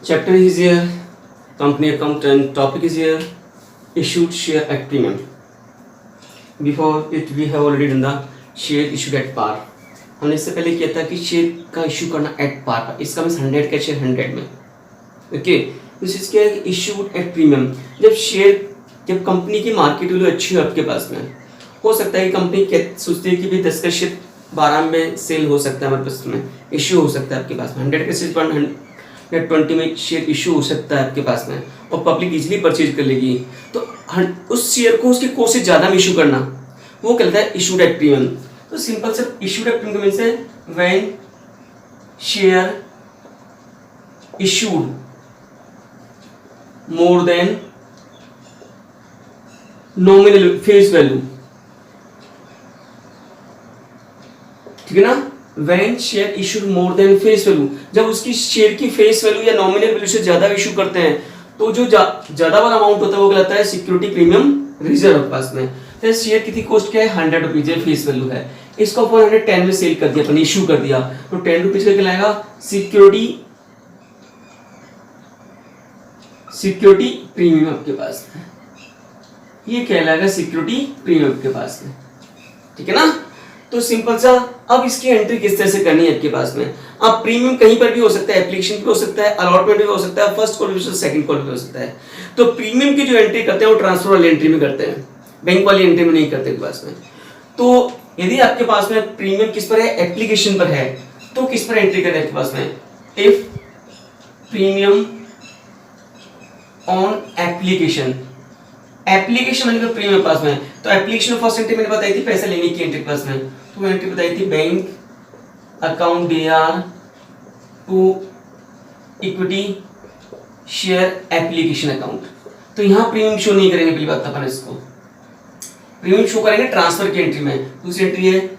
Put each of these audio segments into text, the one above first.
Chapter is here, company account, and topic is here, issued share at premium. Before it we have already done the share issued at par. हमने इससे पहले किया था कि share का issue करना at par पर, इसका मीन्स 100 का शेयर 100 में, ओके। दिस इज क्या है, इशूड एट प्रीमियम। जब कंपनी की मार्केट वैल्यू अच्छी है आपके पास में, हो सकता है कि कंपनी सोचती है कि भाई 10 का शेयर 12 में सेल हो सकता है, हमारे पास में इशू हो सकता है आपके पास में, 100 का शेयर 120 में शेयर इशू हो सकता है आपके पास में, और पब्लिक इजीली परचेज कर लेगी। तो उस शेयर को उसके कोस्ट से ज़्यादा में इशू करना, वो कहता है इशूड एट प्रीमियम। तो सिंपल से इशूड एट प्रीमियम मींस है when share issued more than nominal face value, ठीक है ना। When share issued more than face value, जब उसकी शेयर की फेस वैल्यू या नॉमिनल वैल्यू से ज्यादा इशू करते हैं, तो जो ज्यादा वाला अमाउंट होता है वो कहलाता है सिक्योरिटी प्रीमियम रिजर्व पास में। तो शेयर की कॉस्ट क्या है, 100 रुपीज फेस वैल्यू है, इसको 410 में सेल कर दिया, अपन इशू कर दिया, तो 10 रुपीज का कहलाएगा सिक्योरिटी प्रीमियम आपके पास में, ये कहलाएगा सिक्योरिटी प्रीमियम आपके पास में, ठीक है ना। तो सिंपल सा, अब इसकी एंट्री किस तरह से करनी है आपके पास में। अब प्रीमियम कहीं पर भी हो सकता है, एप्लीकेशन भी हो सकता है, अलॉटमेंट भी हो सकता है, फर्स्ट कॉल भी हो सकता है, सेकंड कॉल भी हो सकता है। तो प्रीमियम की जो एंट्री करते हैं वो ट्रांसफर वाली एंट्री में करते हैं, बैंक वाली एंट्री में नहीं करते आपके पास में। तो यदि आपके पास में प्रीमियम किस पर है, एप्लीकेशन पर है, तो किस पर एंट्री करें आपके पास में, if premium on application, application मैंने प्रीमियम पास में, तो एप्लीकेशन फर्स्ट एंट्री मैंने बताई थी पैसा लेने की एंट्री पास में, तो एंट्री बताई थी bank account DR to equity share application account. तो यहां प्रीमियम शो नहीं करेंगे, पहली बात अपन इसको प्रीमियम शो करेंगे ट्रांसफर की एंट्री में। दूसरी एंट्री है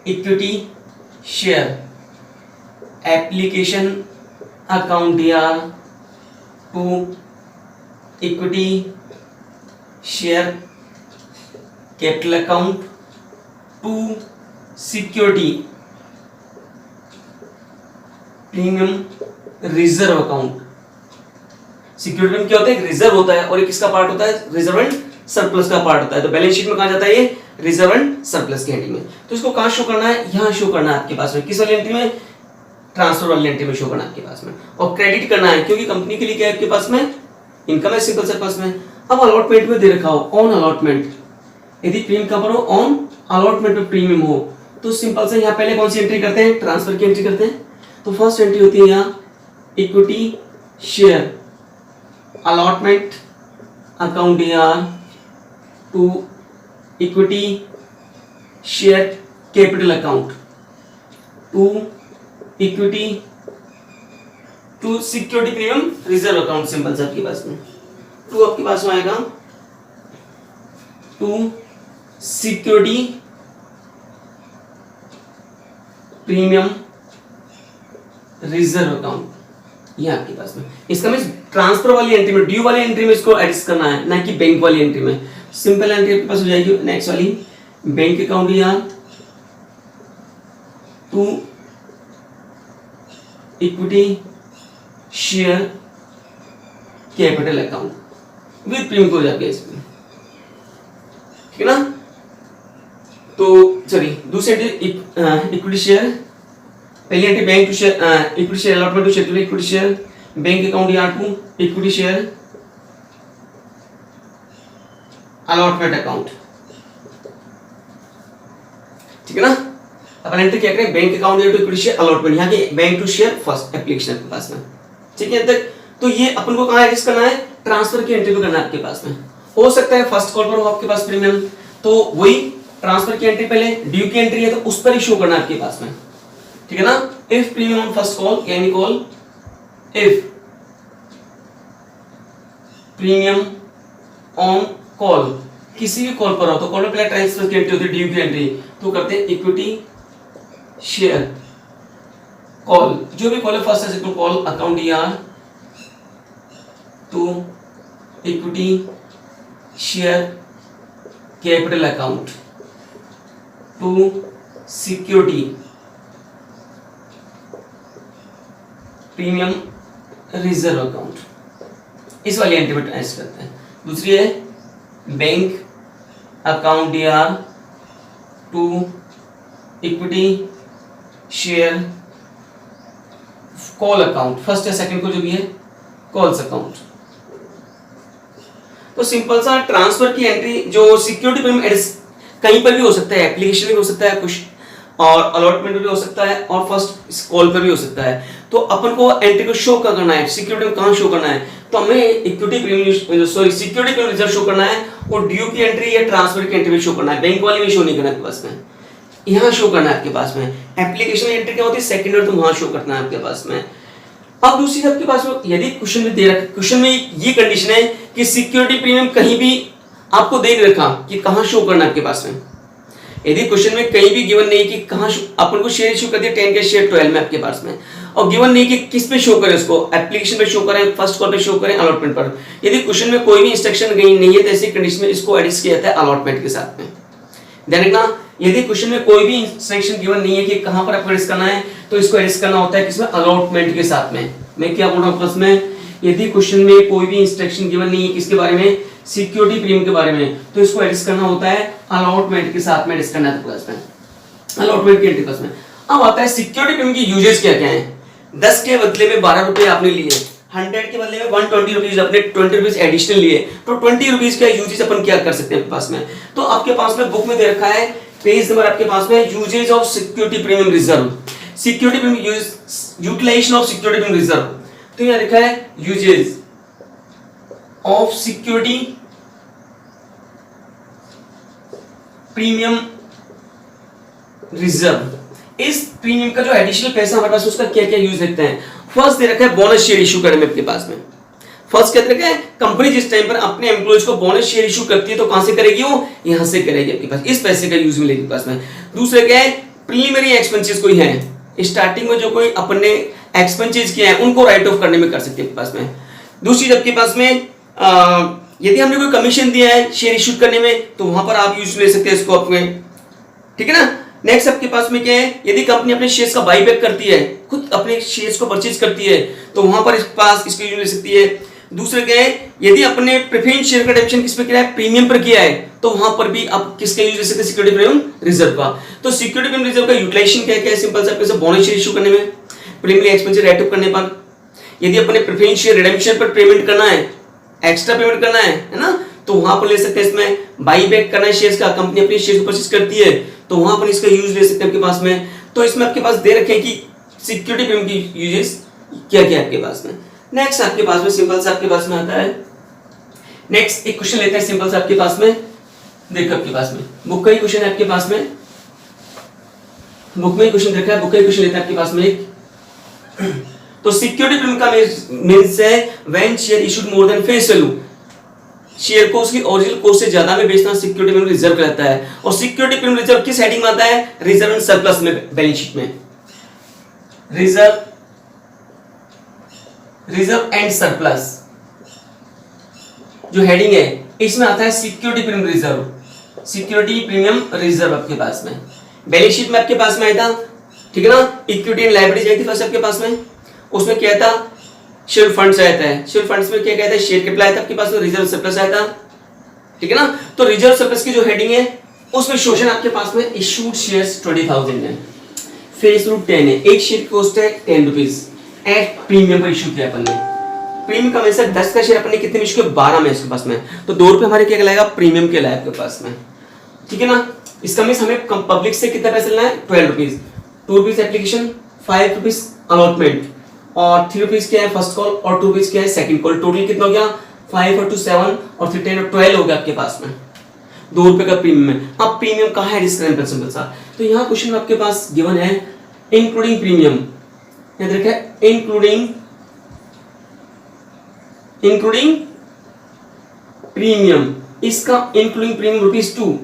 equity share application account DR to equity share capital account to security premium reserve account. Security में क्या होता है, एक रिजर्व होता है और एक किसका पार्ट होता है, रिजर्व एंड सरप्लस का पार्ट होता है। तो बैलेंस शीट में कहा जाता है ये रिजर्व एंड सरप्लस की एंट्री में। तो इसको कहां शो करना है, यहां शो करना है आपके पास में, किस वाली एंट्री में, ट्रांसफर वाली एंट्री में शो करना है आपके पास में। और क्रेडिट करना है क्योंकि कंपनी के लिए क्या है आपके पास में, इनकम है सिंपल सरप्लस में। अब अलॉटमेंट में दे रखा हो ऑन अलॉटमेंट, यदि प्रीमियम का भरो ऑन अलॉटमेंट में प्रीमियम हो, तो सिंपल से यहाँ पहले कौन सी एंट्री करते हैं, ट्रांसफर की एंट्री करते हैं। तो फर्स्ट एंट्री होती है यहाँ equity share allotment account DR to equity share capital account to equity to security premium reserve account. Simple सा आपके पास में टू आपके पास में आएगा to security premium reserve account, ये आपके पास में। इसका मींस ट्रांसफर वाली एंट्री में, ड्यू वाली एंट्री में इसको एडजस्ट करना है, ना कि बैंक वाली एंट्री में। सिंपल एंट्री आपके पास हो जाएगी नेक्स्ट वाली, बैंक अकाउंट या to equity share capital account with premium हो जाएगा इसमें, ठीक है ना। तो चलिए दूसरी एंट्री इक्विटी शेयर, पहली entry bank to share equity share allotment to share equity share bank account या to equity share allotment account, ठीक है ना। अपन एंट्री क्या करें, बैंक अकाउंट या टू इक्विटी शेयर अलॉटमेंट, यहाँ के bank to share first application के पास में, ठीक है तक। तो ये अपन को कहाँ एडजस्ट करना है, ट्रांसफर की एंट्री को करना है आपके पास में। हो सकता है फर्स्ट कॉल पर हो आपके पास प्रीमियम, तो वही ट्रांसफर की एंट्री पहले, ड्यू की एंट्री है तो उस पर ही शो करना है आपके पास में, ठीक है ना। If premium on first call यानी call, if premium on call, किसी भी कॉल पर हो तो कॉल में पहले ट्रांसफर की एंट्री होती है, ड्यू की एंट्री, तो करते हैं इक्विटी शेयर कॉल, जो भी कॉल है फर्स्ट है कॉल अकाउंट या to equity share capital account to security premium reserve account, इस वाली एंट्री में ऐड करते हैं। दूसरी है bank account DR to equity share call account, first या सेकंड को जो भी है कॉल्स अकाउंट। तो सिंपल सा ट्रांसफर की एंट्री जो सिक्योरिटी पेमेंट कहीं पर भी हो सकता है, एप्लीकेशन में हो सकता है कुछ, और अलॉटमेंट भी हो सकता है, और फर्स्ट कॉल पर भी हो सकता है। तो अपन को एंट्री को शो क्या करना है, सिक्योरिटी में कहाँ शो करना है, तो हमें equity premium security premium reserve show करना है, और ड्यू की एंट्री या ट्रांसफर की एंट्री भी शो करना है। बैंक वाली भी शो नहीं करना है आपके पास में, यहाँ शो करना है आपके पास में। एप्लीकेशन एंट्री क्या होती है, सेकंड और तो वहां शो करना है आपके पास में। अब दूसरी आपके पास में यदि क्वेश्चन में दे रखा, क्वेश्चन में ये कंडीशन है कि सिक्योरिटी प्रीमियम कहीं भी आपको दे रखा कि कहां शो करना है आपके पास में। यदि क्वेश्चन में कहीं भी गिवन नहीं कि कहां अपन को शेयर इशू कर दिया 10 के शेयर 12 में आपके पास में, और गिवन नहीं कि किस पे शो करें, उसको एप्लीकेशन पे शो करें, फर्स्ट कॉल पे शो करें, अलॉटमेंट पर। यदि क्वेश्चन में कोई भी इंस्ट्रक्शन नहीं है तो ऐसी कंडीशन में इसको एडिट किया जाता है अलॉटमेंट के साथ में। ध्यान रखना, यदि क्वेश्चन में कोई भी इंस्ट्रक्शन गिवन नहीं है कि कहां पर आपको एडिट करना है, तो इसको एडिट करना होता है किसमें, अलॉटमेंट के साथ में। मैं क्या बोल रहा हूं आपस में, यदि क्वेश्चन में कोई भी इंस्ट्रक्शन गिवन नहीं है किसके बारे में, सिक्योरिटी प्रीमियम के बारे में, तो इसको एडिट करना होता है अलॉटमेंट के साथ में, एडिट करना है क्लास में, अलॉटमेंट के एंट्री में। अब आता है सिक्योरिटी प्रीमियम की यूजेस क्या क्या है। 10 के बदले में 12 रुपए आपने लिए, 100 के बदले में 120 रुपीज अपने 20 रुपीज एडिशनल लिए, तो 20 रुपीज का यूजेस अपन क्या कर सकते हैं आपके पास में। तो आपके पास में बुक में दे रखा है पेज नंबर आपके पास में, usages of security premium reserve, security premium use, utilisation of security premium reserve. तो यहाँ लिखा है usages of security premium reserve. इस प्रीमियम का जो एडिशनल पैसा हमारे पास उसका क्या क्या यूज देखते हैं। फर्स्ट दे रखा है बोनस शेयर इशू करने में आपके पास में। फर्स्ट क्या दे रखा है, कंपनी जिस टाइम पर अपने एम्प्लॉयज को बोनस शेयर इशू करती है तो कहां से करेगी, वो यहां से करेगी आपके पास, इस पैसे का यूज मिलेगी पास में। दूसरे क्या है, प्रीलिमिनरी एक्सपेंसेस कोई है, स्टार्टिंग में जो कोई अपने एक्सपेंसेस किए हैं उनको राइट ऑफ करने में कर सकते हैं आपके पास में। दूसरी आपके पास में यदि हमने कोई कमीशन दिया है शेयर इशू करने में तो वहां पर आप यूज ले सकते हैं इसको अपने, ठीक है ना। नेक्स्ट आपके पास में क्या है, यदि कंपनी अपने शेयर्स का बाईबैक करती है, खुद अपने शेयर्स को परचेज करती है, तो वहां पर इस पास इसको यूज ले सकती है। दूसरे क्या है, यदि अपने प्रेफरेंस शेयर का रिडम्पशन किस पे किया है, प्रीमियम पर किया है, तो वहां पर भी आप किसका यूज ले सकते हैं, सिक्योरिटी प्रीमियम रिजर्व का। तो सिक्योरिटी प्रीमियम रिजर्व का यूटिलाइजेशन क्या है, सिंपल सा, कैसे बोनस शेयर इशू करने में, प्रीमियम एक्सपेंसेस राइट ऑफ करने पर, यदि अपने प्रेफरेंस शेयर रिडम्पशन पर पेमेंट करना है, एक्स्ट्रा पेमेंट करना है ना, तो वहां पर ले सकते हैं। इसमें बाई बैक करना है शेयर्स का, कंपनी अपने शेयर्स को परचेज करती है तो वहां पर इसका यूज ले सकते हैं आपके पास में। तो इसमें आपके पास दे रखे हैं कि सिक्योरिटी प्रीमियम की यूजेस क्या क्या है आपके पास में। नेक्स्ट आपके पास में सिंपल सा आपके पास में आता है, नेक्स्ट एक क्वेश्चन लेते हैं सिंपल सा आपके पास में। देखो आपके पास में बुक का ही क्वेश्चन है आपके पास में, बुक में ही क्वेश्चन देखा है, बुक का ही क्वेश्चन लेते हैं आपके पास में एक। तो सिक्योरिटी प्रीमियम का मींस है when share issued more than face value, share को उसकी ओरिजिनल कॉस्ट से ज्यादा में बेचना सिक्योरिटी प्रीमियम रिजर्व कहलाता है। और सिक्योरिटी प्रीमियम रिजर्व किस हेडिंग में आता है, रिजर्व एंड सरप्लस में, बैलेंस शीट में रिजर्व एंड सरप्लस जो हेडिंग है इसमें आता है security premium reserve, security premium reserve आपके पास में। बैलेंस शीट में आपके पास में आया था, ठीक है ना, इक्विटी एंड लायबिलिटीज आई थी फर्स्ट आपके पास में, उसमें क्या था, शेयर फंड्स आया था, शेयर फंड्स में क्या कहता है, शेयर कैपिटल आया था आपके पास में, रिजर्व सरप्लस आया था, ठीक है ना। तो रिजर्व सरप्लस की जो हेडिंग है उसमें शोषण आपके पास में इशूड शेयर्स 20,000 है, फेस वैल्यू 10 है, एक शेयर की कॉस्ट है 10 रुपीज, एट प्रीमियम पर इशू किया अपन ने। प्रीमियम का वैसे 10 का शेयर अपन ने कितने में इशू किया, 12 में इसके पास में, तो 2 रुपए हमारे क्या कहलाएगा, प्रीमियम कहलाएगा आपके पास में, ठीक है ना। इसका मींस हमें पब्लिक से कितना पैसा लेना है, 12 rupees, 2 rupees application, 5 rupees allotment, और 3 रुपीज क्या है फर्स्ट कॉल, और 2 रुपीज क्या है सेकंड कॉल। टोटल कितना हो गया, 5 और 2 7 और 3 10 और 12 हो गया आपके पास में, 2 रुपए का प्रीमियम है। अब प्रीमियम कहाँ है डिस्क्रिमिनेट सिंपल सा, तो यहाँ क्वेश्चन में आपके पास गिवन है इंक्लूडिंग प्रीमियम, याद रखिए इंक्लूडिंग प्रीमियम, इसका इंक्लूडिंग प्रीमियम ₹2,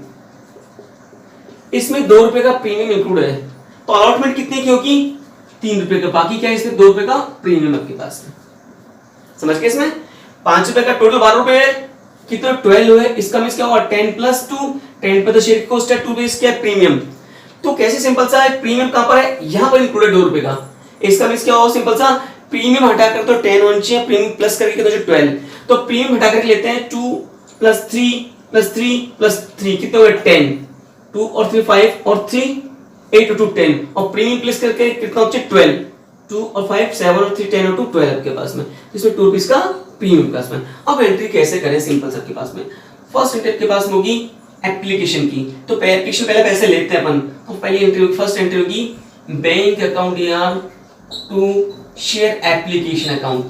इसमें 2 रुपए का प्रीमियम इंक्लूड है, तो अलॉटमेंट कितने की होगी, 3 रुपए का, बाकी क्या है इसमें 2 रुपए का प्रीमियम आपके पास में, समझ गए। इसमें 5 रुपए का टोटल 12 रुपए है, कितना 12 हुए, इसका मींस क्या हुआ 10 + 2, 10 पर तो शेयर कॉस्ट है 2 रुपए, क्या है प्रीमियम। तो कैसे सिंपल सा है, प्रीमियम कहां पर है, यहां पर इंक्लूडेड 2 रुपए का, इसका मींस क्या हुआ सिंपल सा प्रीमियम हटाकर तो 10 होना चाहिए, प्रीमियम प्लस करके तो 12, तो प्रीमियम हटा करके लेते हैं 2 प्लस 3 प्लस 3 प्लस 3 कितने हो गए 10, 2 और 3 5 और 3 8 और 2 10, और प्रीमियम प्लस करके कितना होता है 12, 2 और 5 7 और 3 10 और 2 12 आपके पास में, इसमें 2 रुपीस का प्रीमियम पास में। अब एंट्री कैसे करें, सिंपल सबके पास में फर्स्ट एंट्री आपके पास में होगी एप्लीकेशन की, तो एप्लीकेशन पहले पैसे लेते हैं अपन, तो पहली एंट्री होगी, फर्स्ट एंट्री होगी बैंक अकाउंट यार to share application account,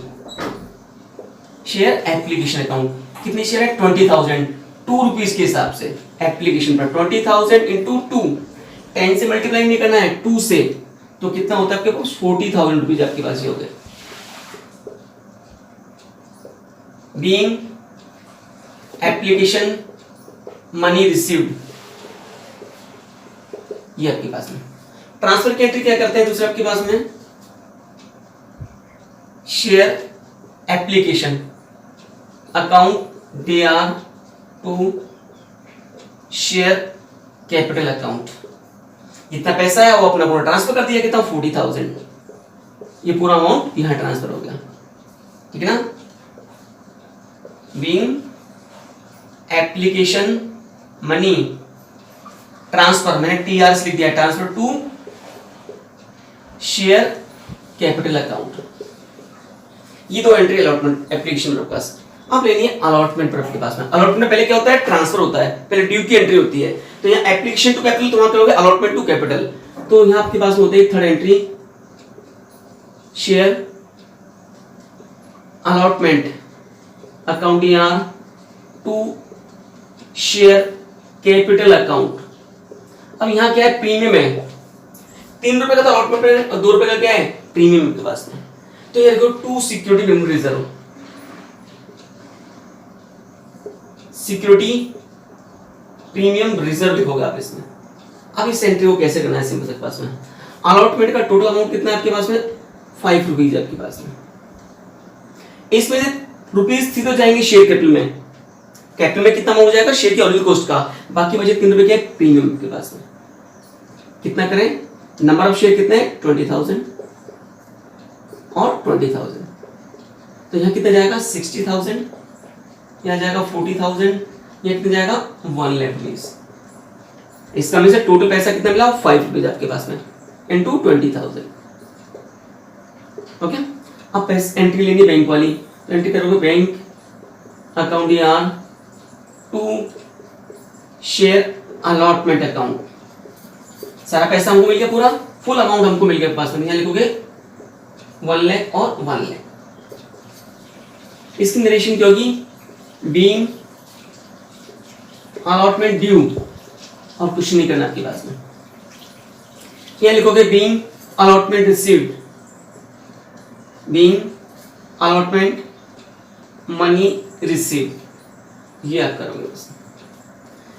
share application account, कितने शेयर है 20,000, 2 रुपीस के हिसाब से एप्लीकेशन पर 20,000 इंटू 2, 10 से मल्टीप्लाई नहीं करना है 2 से, तो कितना होता है आपके पास 40,000 रुपीज आपके पास ये हो गए। बीइंग एप्लीकेशन मनी रिसीव्ड, ये आपके पास में। ट्रांसफर की एंट्री क्या करते हैं दूसरे आपके पास में, share application account DR to share capital account, जितना पैसा है वो अपना पूरा ट्रांसफर कर दिया, कितना 40,000, ये पूरा अमाउंट यहां ट्रांसफर हो गया, ठीक है ना। बीइंग एप्लीकेशन मनी ट्रांसफर, मैंने टीआर लिख दिया, transfer to share capital account, ये दो एंट्री अलॉटमेंट एप्लीकेशन पर पास। आप लेनी है अलॉटमेंट पर आपके पास में, अलॉटमेंट में पहले क्या होता है ट्रांसफर होता है, पहले ड्यू की एंट्री होती है, तो यहाँ एप्लीकेशन टू कैपिटल, तो वहां करोगे अलॉटमेंट टू कैपिटल, तो यहाँ आपके पास में होता है third entry share allotment account यार टू शेयर कैपिटल अकाउंट। अब यहाँ क्या है प्रीमियम है, 3 रुपए का तो अलॉटमेंट है और 2 रुपए का क्या है प्रीमियम के पास में, तो ये देखो to security memory reserve, security premium reserve लिखोगे आप इसमें। अब इस एंट्री को कैसे करना है सिंपल से पास में, अलॉटमेंट का टोटल अमाउंट कितना है आपके पास में 5 रुपीज आपके पास में, इसमें से रुपीज थी तो जाएंगे शेयर कैपिटल में, कैपिटल में कितना अमाउंट हो जाएगा शेयर की ओरिजिनल कॉस्ट का, बाकी बचे 3 रुपए के प्रीमियम के पास में। कितना करें, नंबर ऑफ शेयर कितने 20,000 और 20,000, तो यहाँ कितना जाएगा 60,000, यहाँ जाएगा 40,000, यहाँ कितना जाएगा 1 लाख रुपीज। इसका में से टोटल पैसा कितना मिला 5 रुपीज आपके पास में इंटू 20,000। ओके, अब पैसे एंट्री लेनी बैंक वाली, तो एंट्री करोगे बैंक अकाउंट यार टू शेयर अलॉटमेंट अकाउंट, सारा पैसा हमको मिल गया, पूरा फुल अमाउंट हमको मिल गया पास में, यहाँ लिखोगे 1 लाख और 1 लाख। इसकी नरेशन क्या होगी, बीइंग अलॉटमेंट ड्यू, और कुछ नहीं करना आपके पास में, यहाँ लिखोगे being allotment received, being allotment money received, ये आप करोगे बस।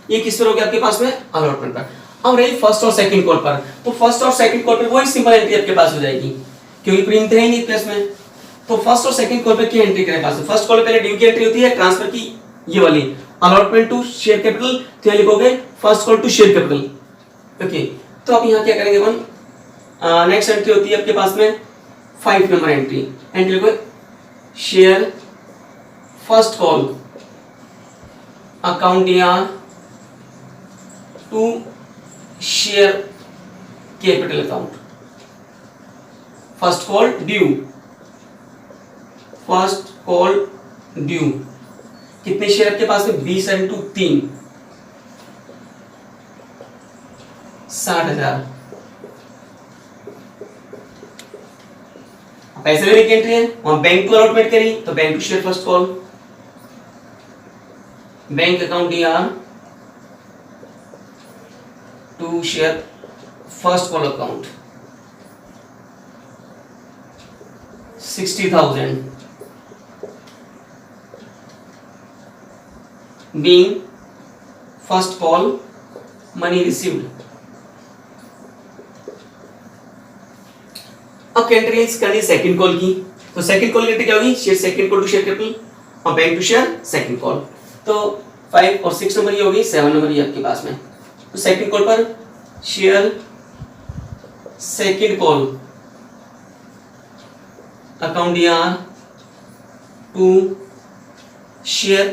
ये किस पर हो गया आपके पास में अलॉटमेंट पर। अब रही फर्स्ट और सेकंड कॉल पर, तो फर्स्ट और सेकंड कॉल पर वही सिंपल एंट्री आपके पास हो जाएगी, क्योंकि प्रीमियम तो है ही नहीं प्लस में, तो फर्स्ट और सेकंड कॉल पे क्या एंट्री करें पास में, फर्स्ट कॉल पहले ड्यू की एंट्री होती है, ट्रांसफर की ये वाली अलॉटमेंट टू शेयर कैपिटल, तो यहाँ लिखोगे first call to share capital. Okay, तो अब यहाँ क्या करेंगे अपन, नेक्स्ट एंट्री होती है आपके पास में 5 नंबर एंट्री, एंट्री लिखोगे शेयर फर्स्ट कॉल अकाउंट यार to share capital account, first call due, first call due, कितने शेयर आपके पास में 20 इंटू 3 60,000। पैसे लेने की एंट्री है, वहां बैंक टू अलॉटमेंट करी, तो bank to share first call, bank account यार to share first call account 60,000, being first call money received। अब एंट्री करनी सेकंड कॉल की, तो सेकंड कॉल की एंट्री क्या होगी, share second call to share capital और bank to share second call, तो 5 और 6 नंबर ये होगी, 7 नंबर ये आपके पास में, तो सेकंड कॉल पर share second call account DR to share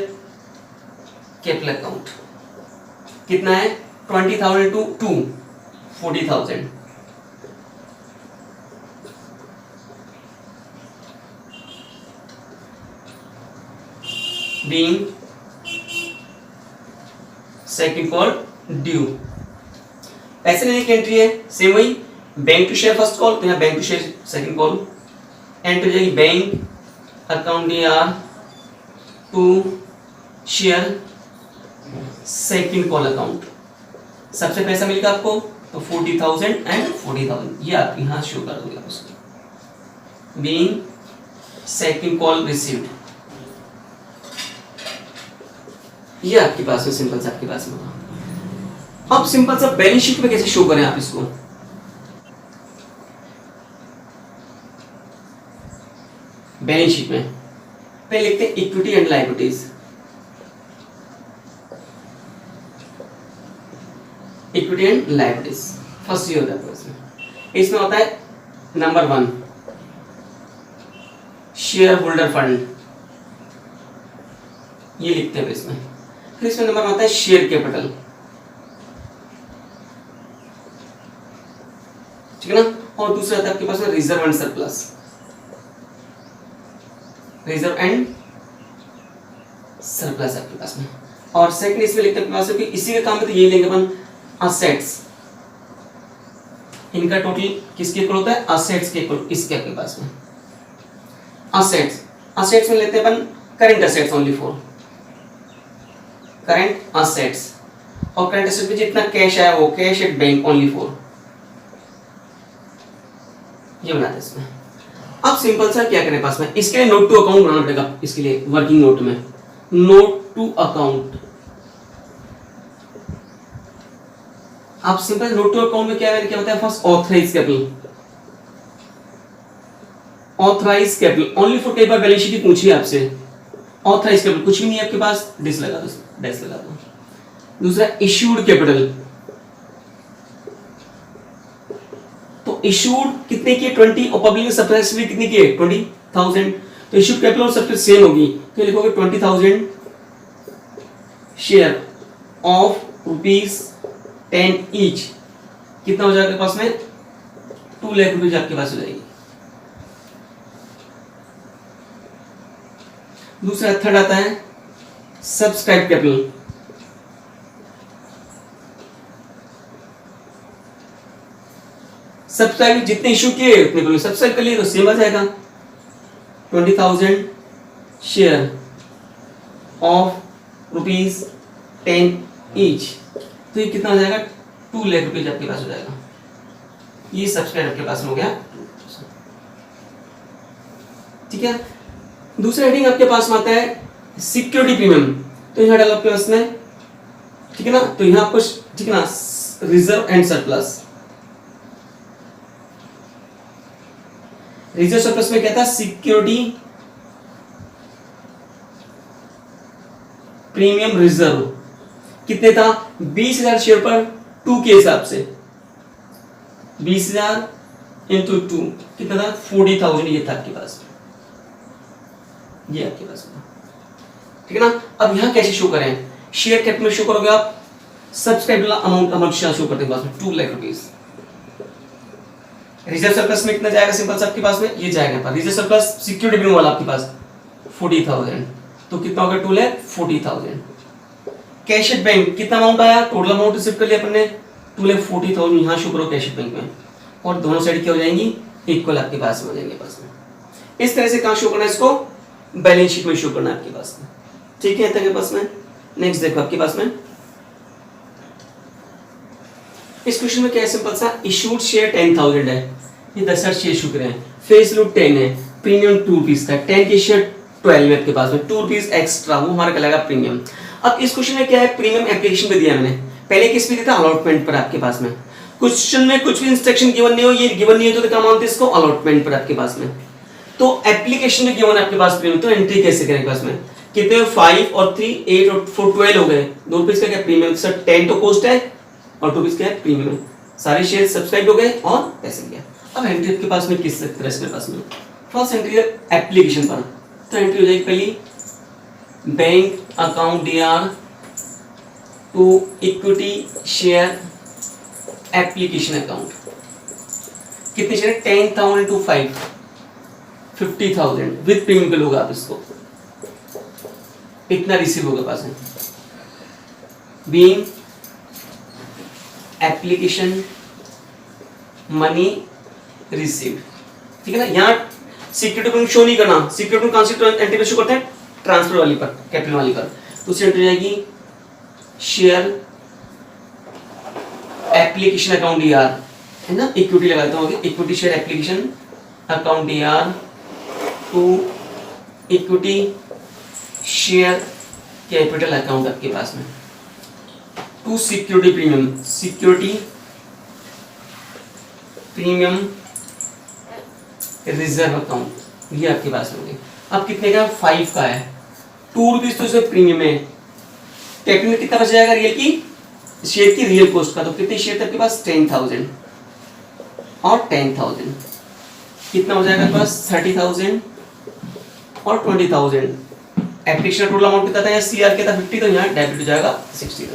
capital account. कितना है? 20,000 to 40,000। being second call due। पैसे लेने की एंट्री है, सेम वही bank to share first call, तो यहाँ bank to share second call, entry जाएगी bank account DR to share second call account. सबसे पैसा मिलेगा आपको तो 40,000 एंड 40,000, ये आप यहाँ शो कर दोगे उसको। बीइंग सेकंड कॉल रिसीव्ड, ये आपके पास में सिंपल सा आपके पास में। अब सिंपल सा बैलेंस शीट में कैसे शो करें आप इसको? बैलेंस शीट में पहले लिखते हैं equity and liabilities. Equity and liabilities first ये होता है इसमें होता है नंबर 1 शेयर होल्डर फंड, ये लिखते हैं इसमें। फिर इसमें नंबर आता है शेयर कैपिटल, ठीक है ना। और दूसरा आता है आपके पास में reserve and surplus, reserve and surplus आपके पास में। और सेकंड इसमें लिखते हैं आपके पास कि इसी का काम है तो ये लेंगे अपन असेट्स, इनका टोटल किसके इक्वल होता है? असेट्स के इक्वल, इसके आपके पास में असेट्स। असेट्स में लेते हैं अपन current assets only for current assets, और करंट असेट में जितना कैश आया वो cash at bank only for, ये बनाते हैं इसमें। अब सिंपल सा क्या करें पास में, इसके लिए नोट टू अकाउंट बनाना पड़ेगा। इसके लिए वर्किंग नोट में नोट टू अकाउंट। आप सिंपल नोट टू अकाउंट में क्या होता है? First authorise capital, authorise capital only for, कई बार बैलेंस शीट पूछी आपसे। ऑथराइज कैपिटल कुछ भी नहीं है आपके पास, डैश लगा दो, डैश लगा दो। दूसरा इश्यूड कैपिटल, तो इश्यूड कितने की? 20, और पब्लिक सप्लाइज भी कितनी की है? 20,000। तो इश्यूड कैपिटल और सप्लाइज सेम होगी, तो लिखोगे 20,000 शेयर ऑफ ₹10 ईच। कितना हो जाएगा पास में? 2 लाख रुपए आपके पास हो जाएगी। दूसरा थर्ड आता है सब्सक्राइब कैपिटल, सब्सक्राइब जितने इशू किए उतने को सब्सक्राइब कर लिए तो सेम आ जाएगा। 20,000 शेयर ऑफ ₹10 ईच, तो ये कितना हो जाएगा? 2 लाख रुपए आपके पास हो जाएगा। ये सब्सक्राइब आपके पास हो गया, ठीक है। दूसरा हेडिंग आपके पास में आता है सिक्योरिटी प्रीमियम, तो यहाँ डालो आपके पास में, ठीक है ना। तो यहाँ आपको, ठीक है ना, reserve and surplus. Reserve surplus में क्या था? सिक्योरिटी प्रीमियम रिजर्व कितने था? 20,000 शेयर पर 2 के हिसाब से 20,000 इंटू 2 कितना था? 40,000 ये था आपके पास, ये आपके पास, ठीक है ना। अब यहां कैसे शो करें? शेयर कैपिटल में शो करोगे आप, सब्सक्राइब अमाउंट शो करते हैं पास में 2 लाख रुपीस। रिजर्व सरप्लस में कितना जाएगा? सिंपल सा आपके पास में ये जाएगा पर रिजर्व सरप्लस सिक्योरिटी प्रीमियम वाला आपके पास 40,000, तो कितना होगा? 2,40,000। कैश एट बैंक कितना अमाउंट आया? टोटल अमाउंट रिसीव कर लिया अपन ने 2,40,000, यहां शो करो कैश एट बैंक में, और दोनों साइड क्या हो जाएंगी? इक्वल आपके पास में हो जाएंगे पास में। इस तरह से कहां शो करना है इसको? बैलेंस शीट में शो करना है आपके पास में, ठीक है। आपके पास में नेक्स्ट देखो आपके पास में इस क्वेश्चन में क्या है? सिंपल सा इशूड शेयर 10,000 है, ये 10,000 शेयर इशू करे हैं, फेस वैल्यू 10 है, प्रीमियम 2 रुपीस का, 10 के शेयर 12 है आपके पास में, 2 रुपीस एक्स्ट्रा, वो हमारा कहलाएगा प्रीमियम। अब इस क्वेश्चन में क्या है? प्रीमियम एप्लीकेशन पे दिया मैंने, पहले किस पे दिया था? अलॉटमेंट पर आपके पास में। क्वेश्चन में कुछ भी इंस्ट्रक्शन गिवन नहीं हो, ये गिवन नहीं हो तो क्या मानते हैं इसको? अलॉटमेंट पर आपके पास में। तो एप्लीकेशन में गिवन है आपके पास प्रीमियम, तो एंट्री कैसे करेंगे पास में? कितने? 5 और 3 8 और 4 12 हो गए, 2 रुपीस का क्या प्रीमियम? सर 10 तो कॉस्ट है और 2 रुपीस क्या है प्रीमियम। सारे शेयर सब्सक्राइब हो गए और पैसे गया। अब एंट्री आपके पास में किस तरह से पास में फर्स्ट एंट्री है एप्लीकेशन पर, तो एंट्री हो जाएगी पहली bank account DR to equity share application account. कितने शेयर? 10,000 टू 50,000 विद प्रीमियम पे लोगे आप इसको, इतना रिसीव होगा पास में। बीइंग एप्लीकेशन मनी रिसीव्ड, ठीक है ना। यहाँ सिक्योरिटी प्रीमियम शो नहीं करना, सिक्योरिटी कॉन्सेप्ट एंट्री शो करते हैं ट्रांसफर वाली पर, कैपिटल वाली पर, तो उससे एंट्री जाएगी शेयर एप्लीकेशन अकाउंट DR, है ना, इक्विटी लगा देता हूँ, equity share application account DR to equity share capital account आपके पास में, to security premium, security premium reserve account, ये आपके पास होंगे। अब कितने का? 5 का है, 2 रुपीज तो इसमें प्रीमियम है। कैपिटल में कितना बच जाएगा रियल की, शेयर की रियल कॉस्ट का, तो कितने शेयर थे आपके पास? 10,000 और 10,000, कितना हो जाएगा आपके पास? 30,000 और 20,000। एप्लीकेशन टोटल अमाउंट कितना था? यहाँ CR के था 50, तो यहाँ डेबिट हो जाएगा 60।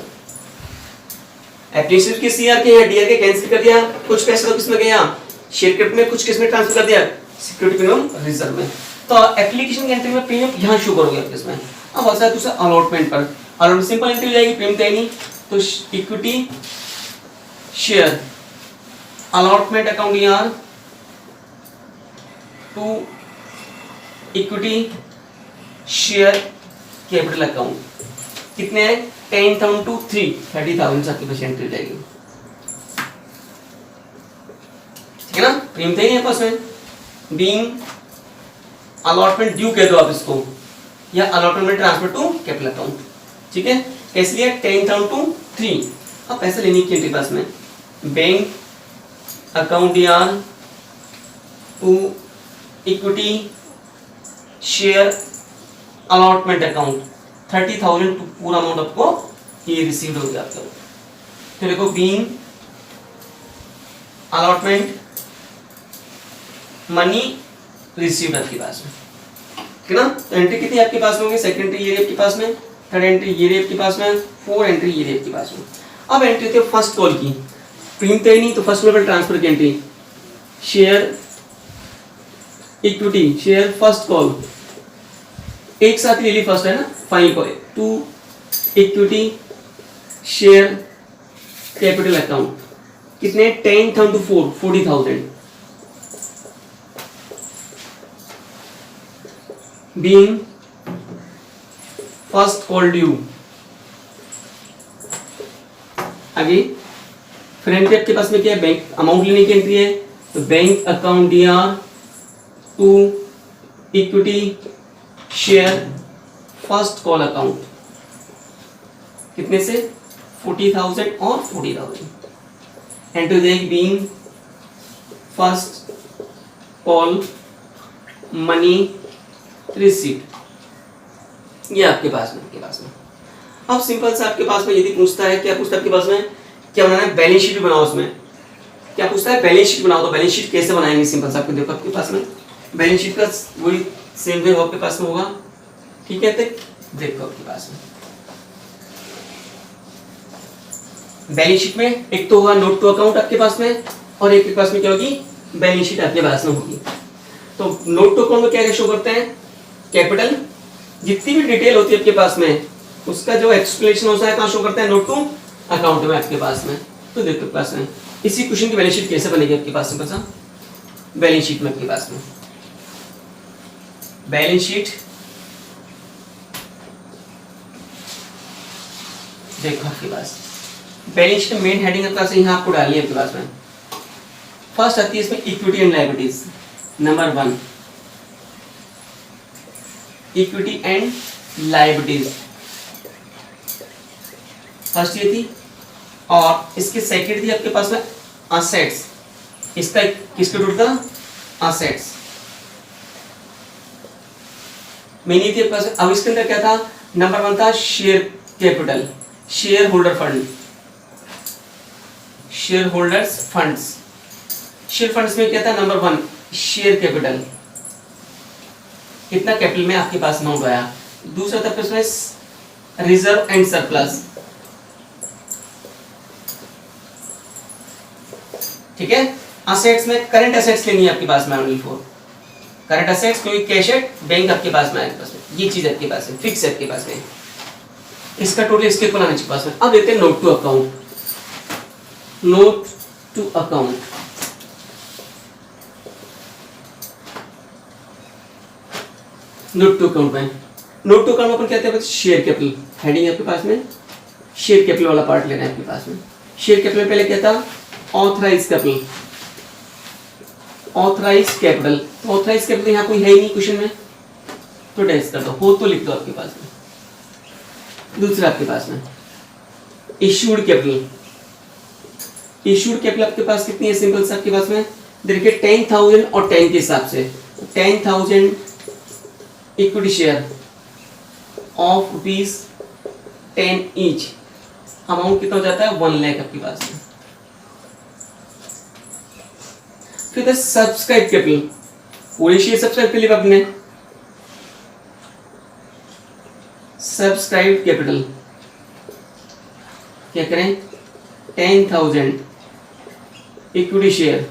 एप्लीकेशन के CR के यहाँ DR के कैंसिल कर दिया, कुछ पैसे तो किसमें गया? शेयर कैपिटल में, कुछ किसमें ट्रांसफर कर दिया? सिक्योरिटी प्रीमियम रिजर्व में। तो एप्लीकेशन की एंट्री में प्रीमियम यहाँ शो करोगे आप इसमें। अब आता है दूसरा अलॉटमेंट पर, अलॉटमेंट सिंपल एंट्री हो जाएगी, प्रीमियम तो नहीं, तो equity share allotment account DR to equity share capital account, कितने हैं? 10,000 टू 30,000 आपकी पास एंट्री हो जाएगी, ठीक है ना। प्रीमियम तो नहीं है पास में। बीइंग अलॉटमेंट ड्यू कह दो आप इसको, या अलॉटमेंट में ट्रांसफर टू कैपिटल अकाउंट, ठीक है। कैसे लिया? 10,000 टू 3। अब पैसे लेने की एंट्री पास में, bank account DR to equity share allotment account 30,000 to पूरा अमाउंट आपको ये रिसीव्ड हो गया आपका। तो देखो बीइंग अलॉटमेंट मनी रिसीव्ड आपके पास में, ठीक है ना। तो एंट्री कितनी आपके पास में होगी? सेकंड एंट्री ये आपके पास में, थर्ड एंट्री ये आपके पास में, फोर्थ एंट्री ये आपके पास में। अब एंट्री होती है फर्स्ट कॉल की, प्रीमियम तो नहीं, तो फर्स्ट कॉल पर ट्रांसफर की entry, share equity share first call, एक साथ ले ली फर्स्ट है ना, final call to equity share capital account, कितने? 10,000 to 40,000। Being first call due, आगे फिर एंट्री आपके पास में क्या है? बैंक अमाउंट लेने की एंट्री है, तो bank account DR to equity share first call account, कितने से? 40,000 और 40,000। एंट्री हो जाएगी being first call money received, ये आपके पास में। अब सिंपल से आपके पास में यदि पूछता है, क्या पूछता है आपके पास में? क्या बनाना है? बैलेंस शीट भी बनाओ। उसमें क्या पूछता है? बैलेंस शीट बनाओ। तो बैलेंस शीट कैसे बनाएंगे? सिंपल से आपको देखो आपके पास में बैलेंस शीट का वही सेम वे आपके पास में होगा, ठीक है। तो देखो आपके पास में बैलेंस शीट में एक तो होगा नोट टू अकाउंट आपके पास में, और एक के पास में क्या होगी? बैलेंस शीट आपके पास में होगी। तो नोट टू अकाउंट में क्या शो करते हैं? कैपिटल, जितनी भी डिटेल होती है आपके पास में उसका जो एक्सप्लेनेशन होता है कहाँ शो करता है? नोट टू अकाउंट में आपके पास में। तो देखो पास में इसी क्वेश्चन की बैलेंस शीट कैसे बनेगी आपके पास में? बैलेंस शीट में आपके पास में बैलेंस शीट देखो आपके पास बैलेंस शीट मेन हेडिंग आपके पास यहाँ आपको डालनी है आपके पास में। फर्स्ट आती है इसमें equity and liabilities, number 1 equity and liabilities first ये थी, और इसके सेकंड थी आपके पास में असेट्स। इसका किसके टूट था? असेट्स मेन थी आपके पास। अब इसके अंदर क्या था? नंबर 1 था share capital, share holder fund, share holders funds. Share funds में क्या था? नंबर 1 शेयर कैपिटल, कितना कैपिटल में आपके पास अमाउंट आया। दूसरा था प्रश्न रिजर्व एंड सरप्लस, ठीक है। असेट्स में करंट असेट्स लेनी है आपके पास में ओनली फॉर करंट असेट्स, क्योंकि कैश एट बैंक आपके पास में आपके पास में ये चीज आपके पास है, फिक्स है आपके पास में, इसका टोटल इसके इक्वल आने के पास में। अब देखते हैं note to account. Note to account, note to account में नोट टू अकाउंट में अपन क्या कहते हैं, शेयर कैपिटल हेडिंग आपके पास में, शेयर कैपिटल वाला पार्ट लेना है आपके पास में। शेयर कैपिटल में पहले क्या था, authorise capital, authorise capital, authorise capital यहाँ कोई है ही नहीं क्वेश्चन में, तो डैश कर दो, हो तो लिख दो आपके पास में। दूसरा आपके पास में इश्यूड कैपिटल, इश्यूड कैपिटल आपके पास कितनी है, सिंपल से आपके पास में देखिए 10,000 और 10 के हिसाब से 10,000 equity share of ₹10 each, amount कितना हो जाता है 1 लाख आपके पास में। फिर सब्सक्राइब कैपिटल, पूरी शेयर सब्सक्राइब के लिए आपने सब्सक्राइब कैपिटल क्या करें 10,000 इक्विटी शेयर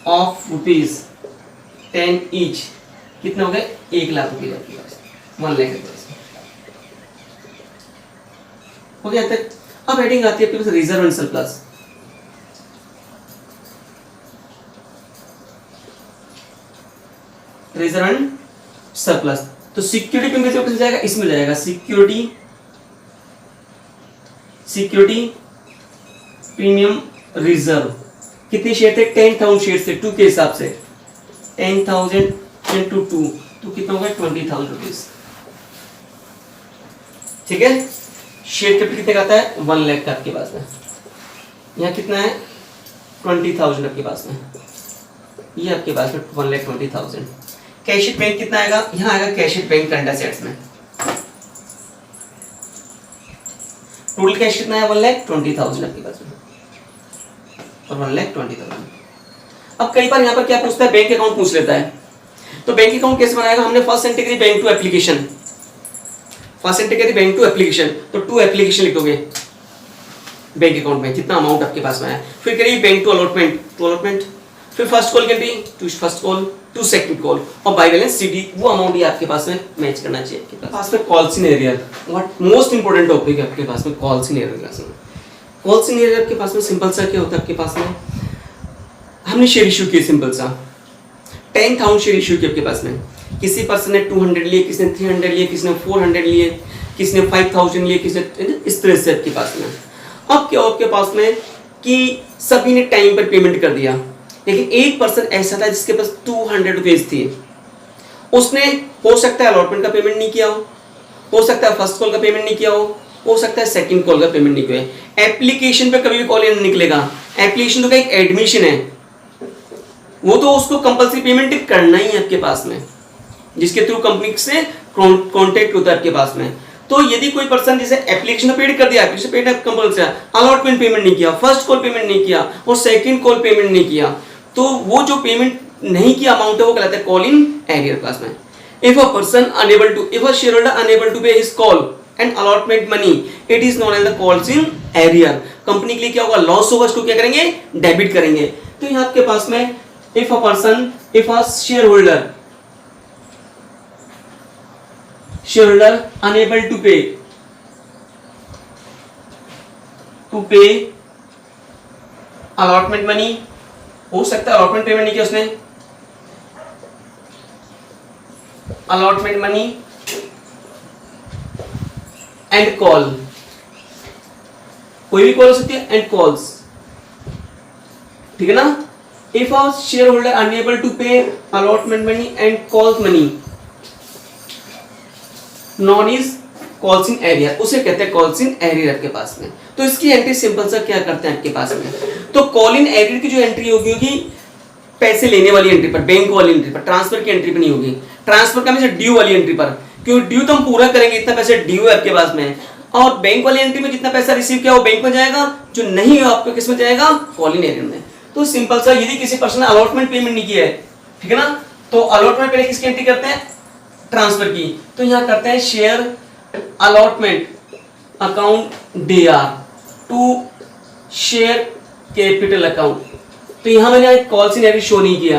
ऑफ ₹10 ईच, कितना हो गया 1 लाख रुपये आपके पास, 1 लाख के पास हो गया तक। अब हेडिंग आती है आपके पास reserve and surplus, reserve and surplus, तो सिक्योरिटी में से जाएगा, इसमें जाएगा सिक्योरिटी, सिक्योरिटी प्रीमियम रिजर्व, कितने शेयर थे 10,000 शेयर थे 2 के हिसाब से, 10,000 into 2 तो कितना होगा 20,000 रुपीज, ठीक है। शेयर कैपिटल कितने का आता है 1 लाख का आपके पास में, यहाँ कितना है 20,000 आपके पास में, ये आपके पास में 1,20,000। कैश बैंक कितना आएगा, यहाँ आएगा कैश बैंक करंट असेट्स में, टोटल कैश कितना है 1,20,000 आपके पास में, और 1,20,000। अब कई बार यहाँ पर क्या पूछता है, बैंक अकाउंट पूछ लेता है, तो बैंक अकाउंट कैसे बनाएगा, हमने फर्स्ट एंट्री करी bank to application, first entry करी बैंक टू एप्लीकेशन, तो टू एप्लीकेशन लिखोगे बैंक अकाउंट में कितना अमाउंट आपके पास में आया, फिर करिए bank to allotment, to allotment, फिर first call can be to first call to second call, और बाय बैलेंस सीडी वो अमाउंट ही आपके पास में मैच करना चाहिए। आपके पास में calls in arrear, what most important topic है आपके पास में calls in arrear. Calls in arrear आपके पास में सिंपल सा क्या होता है, आपके पास में हमने शेयर इशू किया, सिंपल सा 10,000 शेयर इशू किया आपके पास में, किसी पर्सन ने 200 लिए, किसी ने 300 लिए, किसी ने 400 लिए, किसी ने 5,000 लिए, किसी ने इस तरह से आपके पास में। अब क्या आपके पास में कि सभी ने टाइम पर पेमेंट कर दिया, लेकिन एक पर्सन ऐसा था जिसके पास 200 रुपीज थी, उसने हो सकता है अलॉटमेंट का पेमेंट नहीं किया हो सकता है फर्स्ट कॉल का पेमेंट नहीं किया हो सकता है सेकंड कॉल का पेमेंट नहीं किया। एप्लीकेशन पे कभी भी कॉल नहीं निकलेगा, एप्लीकेशन तो का एक एडमिशन है, वो तो उसको कंपल्सरी पेमेंट करना ही है आपके पास में, जिसके थ्रू कंपनी से कॉन्टेक्ट होता है आपके पास में। तो यदि कोई पर्सन जैसे एप्लीकेशन पेड कर दिया, application paid compulsory, allotment payment नहीं किया, फर्स्ट कॉल पेमेंट नहीं किया और सेकंड कॉल पेमेंट नहीं किया, तो वो जो पेमेंट नहीं किया अमाउंट है वो कहलाता है कॉल इन एरियर क्लास में। If a person unable to, if a share holder unable to pay his call and allotment money, it is known as the calls in arrear. Company के लिए क्या होगा, loss होगा, इसको क्या करेंगे, debit करेंगे। तो यहाँ आपके पास में if a person, if a share holder unable to pay allotment money, हो सकता है allotment पेमेंट नहीं किया उसने, allotment money and call, कोई भी कॉल हो सकती है and calls, ठीक है ना। if a shareholder unable to pay allotment money and calls money, non is calls in arrear, उसे कहते हैं कॉल्स इन एरियर आपके पास में। तो इसकी एंट्री सिंपल सा क्या करते हैं आपके पास में, तो कॉल इन एरियर की जो एंट्री होगी पैसे लेने वाली एंट्री पर, बैंक वाली एंट्री पर, ट्रांसफर की एंट्री पर नहीं होगी। ट्रांसफर का मतलब ड्यू वाली एंट्री पर, क्योंकि ड्यू तो हम पूरा करेंगे, इतना पैसे ड्यू है आपके पास में। और बैंक वाली एंट्री में जितना पैसा रिसीव किया वो बैंक में जाएगा, जो नहीं है आपको किस में जाएगा, कॉल इन एरियर में। तो सिंपल सा, यदि किसी पर्सन ने अलॉटमेंट पेमेंट नहीं किया है, ठीक है ना, तो अलॉटमेंट पहले किसकी एंट्री करते हैं, ट्रांसफर की, तो यहां करते हैं share allotment account DR to share capital account. तो यहां मैंने एक कॉल सिनेरियो शो नहीं किया,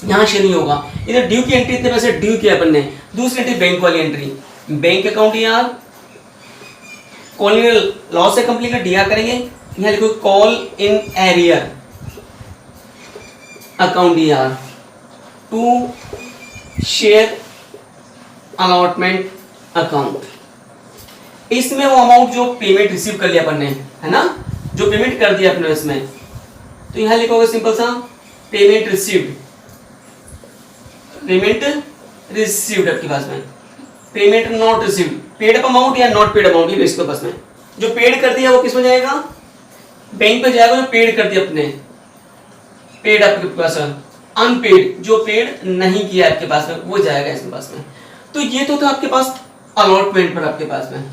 यहां शो नहीं होगा, इधर ड्यू की एंट्री इतने पैसे ड्यू किया अपन ने। दूसरी एंट्री बैंक वाली entry, bank account DR, call in loss से कंपनी का DR करेंगे, यहां लिखो call in arrear account DR to share allotment account. इसमें वो अमाउंट जो पेमेंट रिसीव कर लिया अपन ने, है ना, जो पेमेंट कर दिया अपने इसमें, तो यहां लिखोगे सिंपल सा पेमेंट रिसीव्ड, पेमेंट रिसीव्ड आपके पास में, payment not received, paid up amount या नॉट पेड अमाउंट, ये इसके पास में जो पेड कर दिया वो किस में जाएगा, बैंक पे जाएगा, जो पेड कर दिया अपने, पेड आपके पास, अनपेड जो पेड नहीं किया आपके पास में वो जाएगा इसके पास में। तो ये तो था आपके पास अलॉटमेंट पर आपके पास में।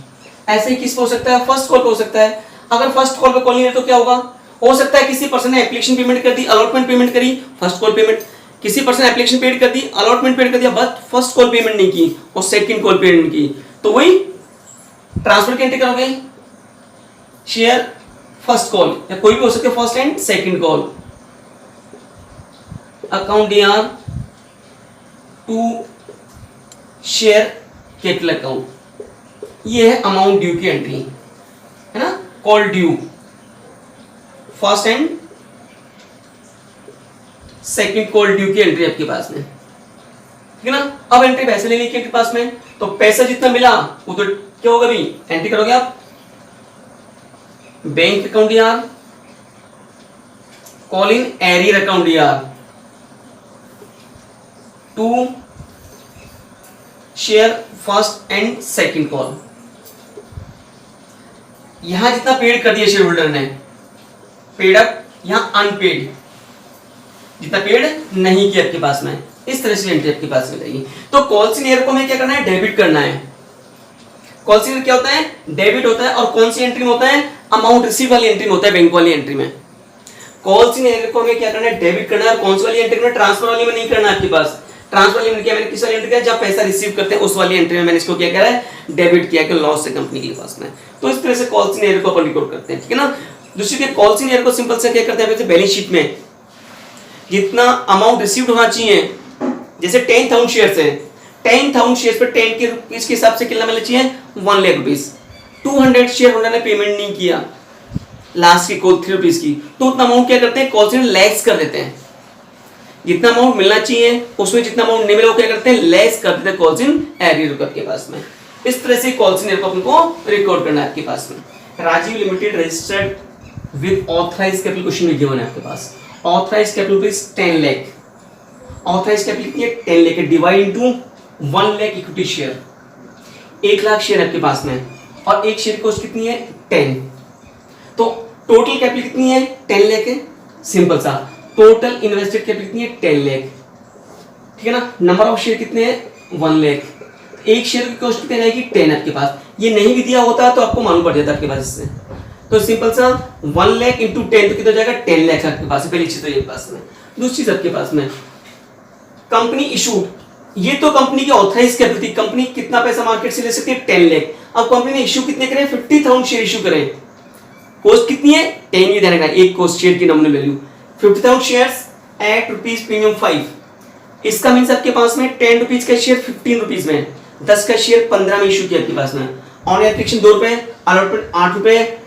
ऐसे ही किस पे हो सकता है, फर्स्ट कॉल पे हो सकता है। अगर फर्स्ट कॉल पे कॉल नहीं है तो क्या होगा, हो सकता है किसी पर्सन ने एप्लीकेशन पेमेंट कर दी, अलॉटमेंट पेमेंट करी, फर्स्ट कॉल पेमेंट, किसी पर्सन एप्लीकेशन पेड कर दी, अलॉटमेंट पेड कर दिया, बस फर्स्ट कॉल पेमेंट नहीं की और सेकंड कॉल पेमेंट की, तो वही ट्रांसफर की एंट्री करोगे, शेयर फर्स्ट कॉल या कोई भी हो सकता है, first and second call, account DR to share capital account. ये है अमाउंट ड्यू की एंट्री, है ना, call due, first and second call due की एंट्री आपके पास में, ठीक है ना। अब एंट्री पैसे लेने की पास में, तो पैसा जितना मिला वो तो क्या होगा, भी एंट्री करोगे आप bank account DR, call in arrear account DR to share first and second call. यहां जितना पेड कर दिया शेयर होल्डर ने, पेड अप, यहां अनपेड, जितना पेड नहीं किया आपके पास में, इस तरह से एंट्री आपके पास में रहेगी। तो कॉल सिनेरियो को हमें क्या करना है, डेबिट करना है। कॉल सिनेरियो क्या होता है, डेबिट होता है, और कौन सी एंट्री में होता है, अमाउंट रिसीव वाली एंट्री में होता है, बैंक वाली एंट्री में। कॉल सिनेरियो को हमें क्या करना है, डेबिट करना है, और कौन सी वाली एंट्री में, ट्रांसफर वाली में नहीं करना है आपके पास। ट्रांसफर वाली में क्या, मैंने किस वाली एंट्री किया, जब पैसा रिसीव करते हैं उस वाली एंट्री में मैंने इसको क्या करा है, डेबिट किया कि लॉस से कंपनी के पास में। तो इस तरह से कॉल सिनेरियो को अपन रिकॉर्ड करते हैं, ठीक है ना। दूसरी के कॉल सिनेरियो को सिंपल से क्या करते हैं, जैसे बैलेंस शीट में जितना अमाउंट रिसीव्ड होना चाहिए, जैसे 10,000 शेयर्स है, 10,000 शेयर्स पे 10 के रुपीस के हिसाब से कितना मिलना चाहिए, 1 लाख रुपीस। 200 शेयर होल्डर ने पेमेंट नहीं किया लास्ट की कॉल 3 रुपीस की, तो उतना अमाउंट क्या करते हैं, कॉल सिनेरियो लेस कर देते हैं। जितना अमाउंट मिलना चाहिए उसमें जितना अमाउंट नहीं मिला वो क्या करते हैं, लेस कर देते हैं कॉल इन एरियर के पास में। इस तरह से कॉल सिनेरियो को आपको रिकॉर्ड करना है आपके पास में। Rajiv limited registered with authorised capital, question में गिवन है आपके पास, authorised capital is 10 lakh, authorised capital कितनी है, 10 लाख है, divide into 1 lakh equity share, 1 lakh share आपके पास में, और एक शेयर की कॉस्ट कितनी है, 10, तो टोटल कैपिटल कितनी है, 10 लाख है, सिंपल सा। टोटल इन्वेस्टेड कैपिटल कितनी है, 10 लाख, ठीक है ना। नंबर ऑफ शेयर कितने हैं, 1 लाख, एक शेयर की कॉस्ट कितनी रहेगी, 10 आपके पास। ये नहीं भी दिया होता तो आपको मालूम पड़ जाता आपके पास इससे, तो सिंपल सा 1 लाख इंटू 10 तो कितना हो जाएगा, 10 लाख आपके पास, पहली चीज तो ये पास में। दूसरी चीज आपके पास में कंपनी इशूड, ये तो कंपनी की ऑथराइज कैपिटल थी, कंपनी कितना पैसा मार्केट से ले सकती है, 10 लाख। अब कंपनी ने इशू कितने करें, 50,000 शेयर इशू करें, कॉस्ट कितनी है, 10 ये देने का, एक कॉस्ट शेयर की nominal value 50,000 shares at rupees premium 5, इसका मीन्स आपके पास में 10 रुपीज का शेयर 15 रुपीज में, 10 का शेयर 15 में इशू किया आपके पास में। ऑन एप्लीकेशन 2 रुपए, अलॉटमेंट 8 रुपए,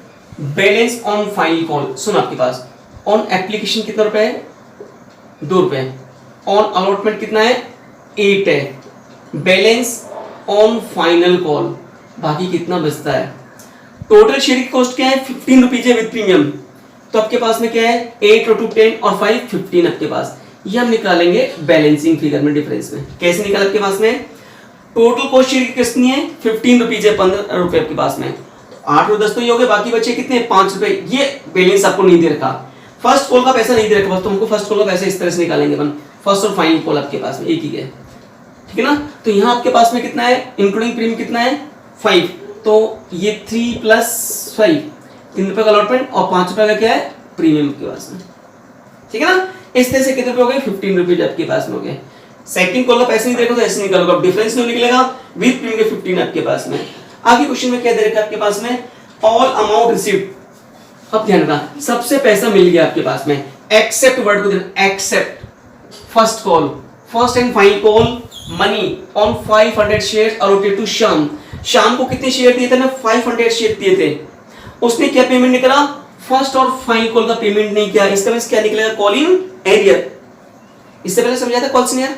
बैलेंस ऑन फाइनल कॉल, सुन आपके पास ऑन एप्लीकेशन कितना रुपए है, 2 रुपए, ऑन अलॉटमेंट कितना है, 8 है, बैलेंस ऑन फाइनल कॉल बाकी कितना बचता है। टोटल शेयर की कॉस्ट क्या है, 15 रुपीज है विद प्रीमियम, तो आपके पास में क्या है, 8 और 2 10 और 5 15 आपके पास। ये हम निकालेंगे बैलेंसिंग फिगर में, डिफरेंस में कैसे निकाल आपके पास में, टोटल कॉस्ट शेयर की कितनी है, 15 रुपीज है, 15 रुपए आपके पास में, 8 और 10 तो ये हो गए, बाकी बचे कितने, 5 रुपए। ये बैलेंस आपको नहीं दे रखा, फर्स्ट कॉल का पैसा नहीं दे रखा, बस तो हमको फर्स्ट कॉल का पैसा इस तरह से निकालेंगे अपन, फर्स्ट और फाइनल कॉल आपके पास में एक ही है, ठीक है ना। तो यहाँ आपके पास में कितना है, इंक्लूडिंग प्रीमियम कितना है, 5, तो ये 3 + 5 3 रुपए का अलॉटमेंट और 5 रुपए का क्या है, प्रीमियम के पास में, ठीक है ना। इस तरह से कितने रुपए हो गए, 15 रुपीज आपके पास में हो गए। सेकंड कॉल का पैसे नहीं देखो तो ऐसे निकालोगे, अब डिफरेंस नहीं निकलेगा, विद प्रीमियम के 15 आपके पास में। आगे क्वेश्चन में क्या दे रखा है आपके पास में, ऑल अमाउंट रिसीव्ड। अब ध्यान रखना, सबसे पैसा मिल गया आपके पास में, एक्सेप्ट वर्ड को देना, accept first call, first and final call money on 500 share allotted to Shyam. Shyam को कितने शेयर दिए थे ना, 500 शेयर दिए थे, उसने क्या पेमेंट नहीं करा, फर्स्ट और फाइनल कॉल का पेमेंट नहीं किया, इसका मींस क्या निकलेगा, कॉलिंग एरियर। इससे पहले समझा था कॉल सीनियर,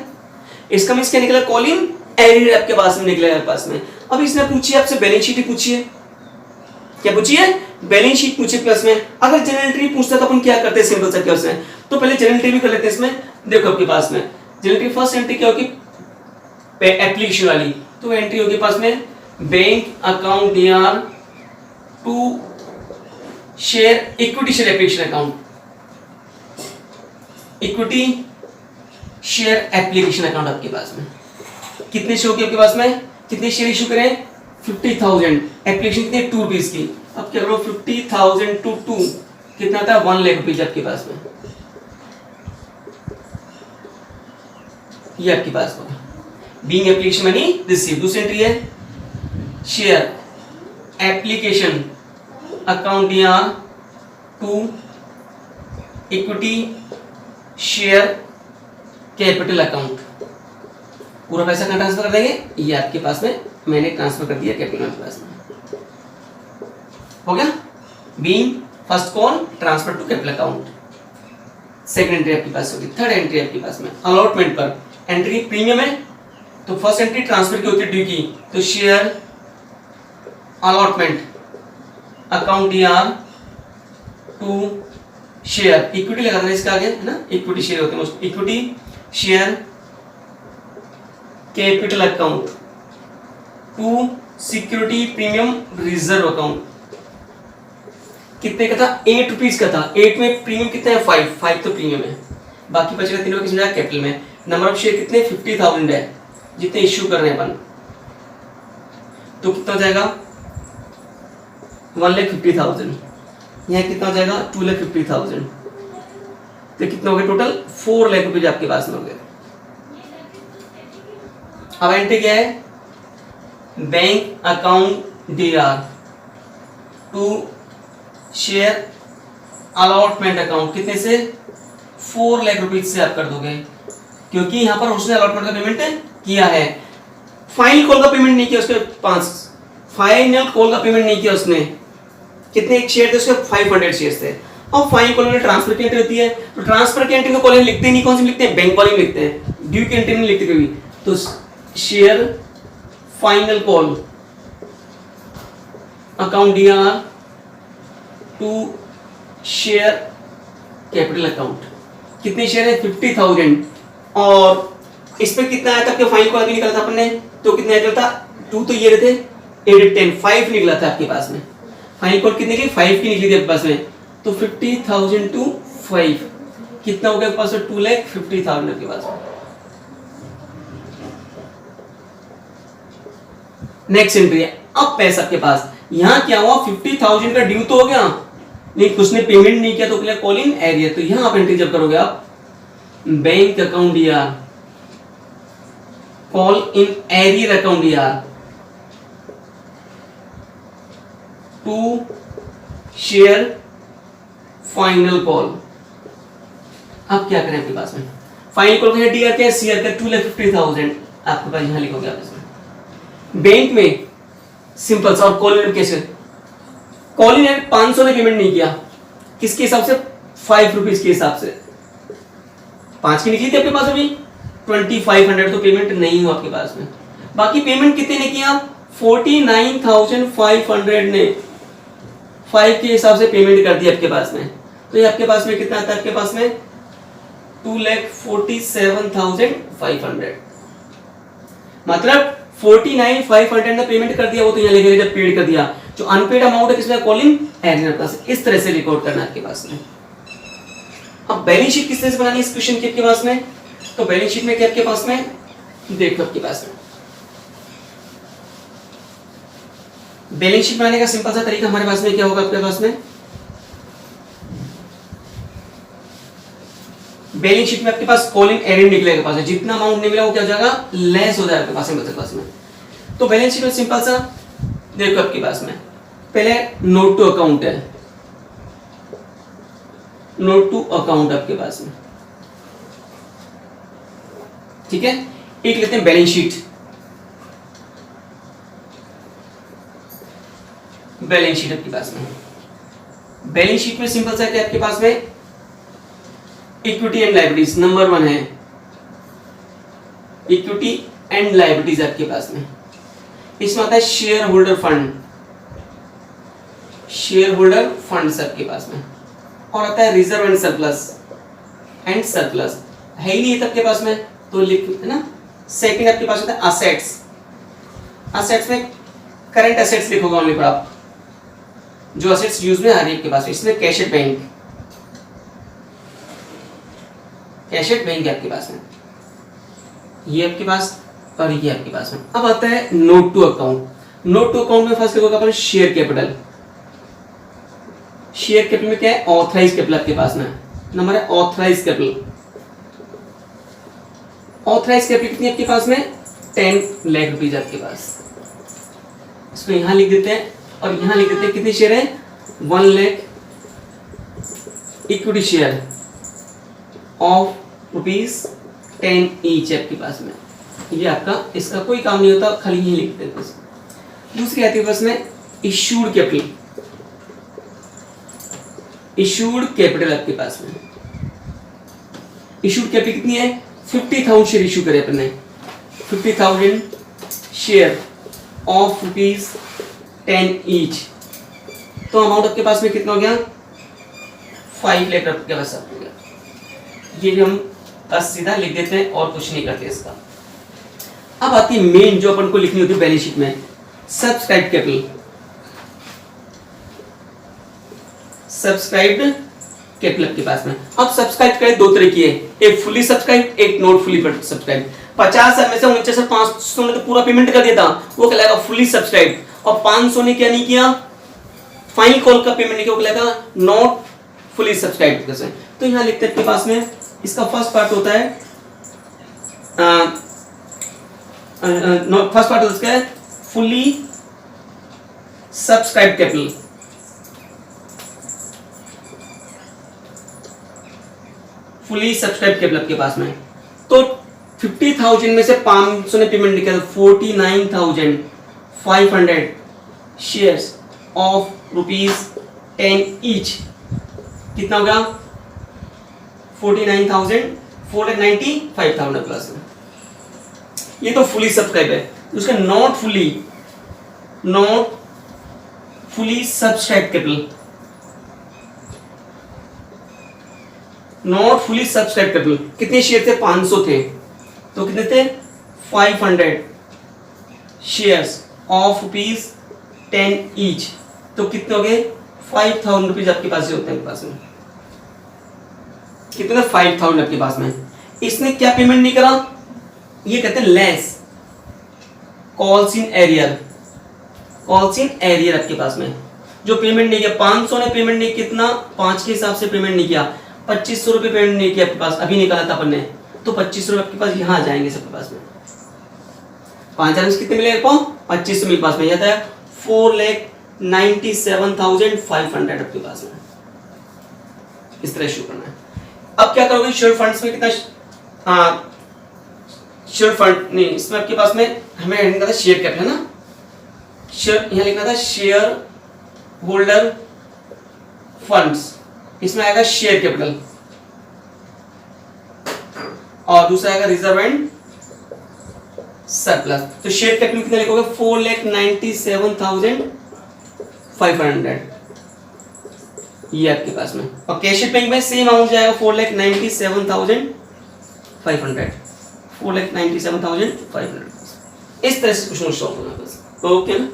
इसका मींस क्या निकला, कॉलिंग एरियर आपके पास में निकलेगा आपके पास में। अब इसने पूछी आपसे बैलेंस शीट ही पूछी है, क्या पूछी है, बैलेंस शीट पूछे प्लस में। अगर जनरल एंट्री पूछता तो अपन क्या करते हैं, सिंपल सा केस में, तो पहले जनरल एंट्री भी कर लेते हैं इसमें। देखो आपके पास में जनरल एंट्री, फर्स्ट एंट्री क्या होगी, एप्लीकेशन वाली, तो एंट्री होगी पास में bank account DR to share equity share application account, equity share application account आपके पास में कितने शेयर होगी आपके पास में, कितने शेयर इशू करें, 50,000, एप्लीकेशन कितने 2 रुपीज की। अब क्या करो, 50,000 टू 2 कितना आता है, 1 लाख रुपीज आपके पास में, ये आपके पास में बीइंग एप्लीकेशन मनी रिसीव। दूसरी एंट्री है share application account DR to equity share capital account, पूरा पैसा कहां ट्रांसफर कर देंगे, ये आपके पास में मैंने ट्रांसफर कर दिया कैपिटल के पास में, हो गया। Being first call transfer to capital account, second entry आपके पास होगी। थर्ड एंट्री आपके पास में अलॉटमेंट पर एंट्री प्रीमियम है, तो फर्स्ट एंट्री ट्रांसफर की होती है ड्यू की, तो share allotment account DR to share equity लगा देना इसका आगे है ना, इक्विटी शेयर होते हैं, equity share capital account to security premium reserve account. कितने का था, 8 रुपीज का था, 8 में प्रीमियम कितना है, 5 तो प्रीमियम है, बाकी बचेगा तीनों किस में कैपिटल में। नंबर ऑफ शेयर कितने, 50,000 है जितने इश्यू कर रहे हैं अपन, तो कितना हो जाएगा 1,50,000, यहाँ कितना हो जाएगा 2,50,000, तो कितना हो गया टोटल 4 लाख रुपीज आपके पास में हो गए। अब एंट्री क्या है, bank account DR to share allotment account, कितने से 4 लाख रुपीज से आप कर दोगे, क्योंकि यहां पर उसने अलॉटमेंट का पेमेंट किया है, फाइनल कॉल का पेमेंट नहीं किया उसके 5, फाइनल कॉल का पेमेंट नहीं किया उसने, कितने एक शेयर थे उसके 500 शेयर थे। अब फाइनल कॉल में ट्रांसफर की एंट्री होती है, तो ट्रांसफर की एंट्री को कॉलम लिखते नहीं, कौन सी लिखते हैं, बैंक कॉलम लिखते हैं, ड्यू की एंट्री नहीं लिखते कभी। तो share final call account DR to share capital account, कितने शेयर है 50,000, और इस पे कितना आया था आपके फाइनल कॉल अभी निकला था अपन ने, तो कितने आया था 2, तो ये रहते 8 10 5 निकला था आपके पास में, फाइनल कॉल कितने की 5 की निकली थी आपके पास में, तो 50,000 टू 5 कितना हो गया आपके पास में, 2,50,000 आपके पास में। नेक्स्ट एंट्री है, अब पैसा आपके पास, यहां क्या हुआ 50,000 का ड्यू तो हो गया, लेकिन उसने पेमेंट नहीं किया, तो कॉलिंग एरियर, तो यहां आप एंट्री जब करोगे आप bank account DR call in arrear account DR to share final call. अब क्या करें आपके पास में, फाइनल कॉल का डीआर क्या है, सीआर का 2,50,000 आपके पास यहां लिखोगे आप इसमें। बैंक में सिंपल सा, और कॉलिंग कैसे, कॉलिंग ने 500 में पेमेंट नहीं किया, किसके हिसाब से, 5 रुपीज के हिसाब से, 5 की निकली थी आपके पास अभी 2500, तो पेमेंट नहीं हुआ आपके पास में। बाकी पेमेंट कितने ने किया, 49,500 ने 5 के हिसाब से पेमेंट कर दी आपके पास में, तो ये आपके पास में कितना आता है, आपके पास में 2,47,500, मतलब 49,500 ने पेमेंट कर दिया, वो तो यहाँ लिखेगा जब पेड कर दिया, जो अनपेड अमाउंट है किसमें, कॉलिंग एरियर पास, इस तरह से रिकॉर्ड करना आपके पास में। अब बैलेंस शीट किस तरह से बनानी है इस क्वेश्चन की आपके पास में, तो बैलेंस शीट में क्या आपके पास में, देखो आपके पास में बैलेंस शीट बनाने का सिंपल सा तरीका हमारे पास में क्या होगा, आपके पास में बैलेंस शीट में आपके पास कॉलिंग एडेड निकलेगा, पास जितना अमाउंट नहीं मिला वो क्या हो जाएगा, लेस हो जाएगा आपके पास में, बचत में। तो बैलेंस शीट में सिंपल सा देखो आपके पास में पहले नोट टू अकाउंट है, नोट टू अकाउंट आपके पास में, ठीक है। एक लेते हैं बैलेंस शीट, बैलेंस शीट आपके पास में, बैलेंस शीट में सिंपल सा क्या आपके पास में इक्विटी एंड लायबिलिटीज नंबर 1 है, इक्विटी एंड लायबिलिटीज आपके पास में। इसमें आता है share holder fund, share holder fund आपके पास में, और आता है रिजर्व एंड सरप्लस है ही नहीं है आपके पास में, तो लिख है ना। सेकंड आपके पास होता है असेट्स, असेट्स में करंट असेट्स लिखोगे ओनली पर आप, जो असेट्स यूज में आ रही है आपके पास। इसमें cash at bank, cash at bank है आपके पास में, ये आपके पास और ये आपके पास में। अब आता है note to account, note to account में फर्स्ट लिखोगे अपन शेयर कैपिटल, शेयर कैपिटल में क्या है, ऑथराइज कैपिटल आपके पास में, नंबर है ऑथराइज कैपिटल। ऑथराइज कैपिटल कितनी आपके पास में, 10 लाख रुपीज आपके पास। इसको यहां लिख देते हैं और यहां लिख देते हैं कितने शेयर है, 1 lakh equity share of ₹10 each आपके पास में। ये आपका इसका कोई काम नहीं होता, खाली यही लिख देते हैं। दूसरी आती है बस में इश्यूड कैपिटल, इश्यूड कैपिटल आपके पास में, इश्यूड कैपिटल कितनी है, 50,000 शेयर इश्यू करे अपने, 50,000 शेयर ऑफ ₹10 ईच। तो अमाउंट आपके पास में कितना हो गया, 5 लाख आपके पास हो गया। ये भी हम बस सीधा लिख देते हैं और कुछ नहीं करते इसका। अब आती है मेन जो अपन को लिखनी होती है बैलेंस शीट में, सब्सक्राइब्ड कैपिटल, सब्सक्राइब्ड कैपिटल आपके पास में। अब सब्सक्राइब करें दो तरह की है, एक फुली सब्सक्राइब, एक नॉट फुली सब्सक्राइब। 50 में से नीचे से 500 ने तो पूरा पेमेंट कर दिया था, वो कहलाएगा फुली सब्सक्राइब, और 500 ने क्या नहीं किया, फाइनल कॉल का पेमेंट नहीं किया, वो कहलाएगा नॉट फुली सब्सक्राइब। कैसे, तो यहां लिखते हैं आपके पास में, इसका फर्स्ट पार्ट होता है फर्स्ट पार्ट उसका है fully subscribe capital, fully subscribe capital आपके पास में। तो 50,000 में से 500 ने पेमेंट नहीं किया, 49,500 शेयर्स ऑफ ₹10 ईच, कितना हो गया, 49,000, 495,000 प्लस। ये तो फुली सब्सक्राइब है। उसका not fully subscribe capital, not fully subscribe capital कितने शेयर थे, 500 थे, तो कितने थे, 500 शेयर्स ऑफ ₹10 ईच, तो कितने हो गए, 5,000 रुपीज आपके पास ही होते हैं, पास में कितने, 5,000 आपके पास में। इसने क्या पेमेंट नहीं करा, ये कहते हैं less, calls in arrear, calls in arrear आपके पास में जो पेमेंट नहीं किया, 500 ने पेमेंट नहीं, कितना 5 के हिसाब से पेमेंट नहीं किया, 2500 रुपये पेमेंट नहीं किया आपके पास, अभी निकाला था अपन ने, तो 2500 रुपये आपके पास यहाँ आ जाएंगे सबके पास में। 5,000 में कितने मिले आपको, 2500 मेरे पास में, यह था 4,97,500 आपके पास में। इस तरह शुरू करना है। अब क्या करोगे, शेयर फंड्स में कितना, शेयर फंड नहीं, इसमें आपके पास में हमें लिखना था शेयर कैपिटल है ना, शेयर यहाँ लिखना था शेयर होल्डर फंड्स, इसमें आएगा शेयर कैपिटल, और दूसरा आएगा रिजर्व एंड सरप्लस। तो शेयर कैपिटल कितना लिखोगे, 4,97,500, ये आपके पास में। और कैश बैंक में सेम अमाउंट जाएगा, 4,97,500, 4,97,500। इस तरह से क्वेश्चन सॉल्व होना बस, ओके ना।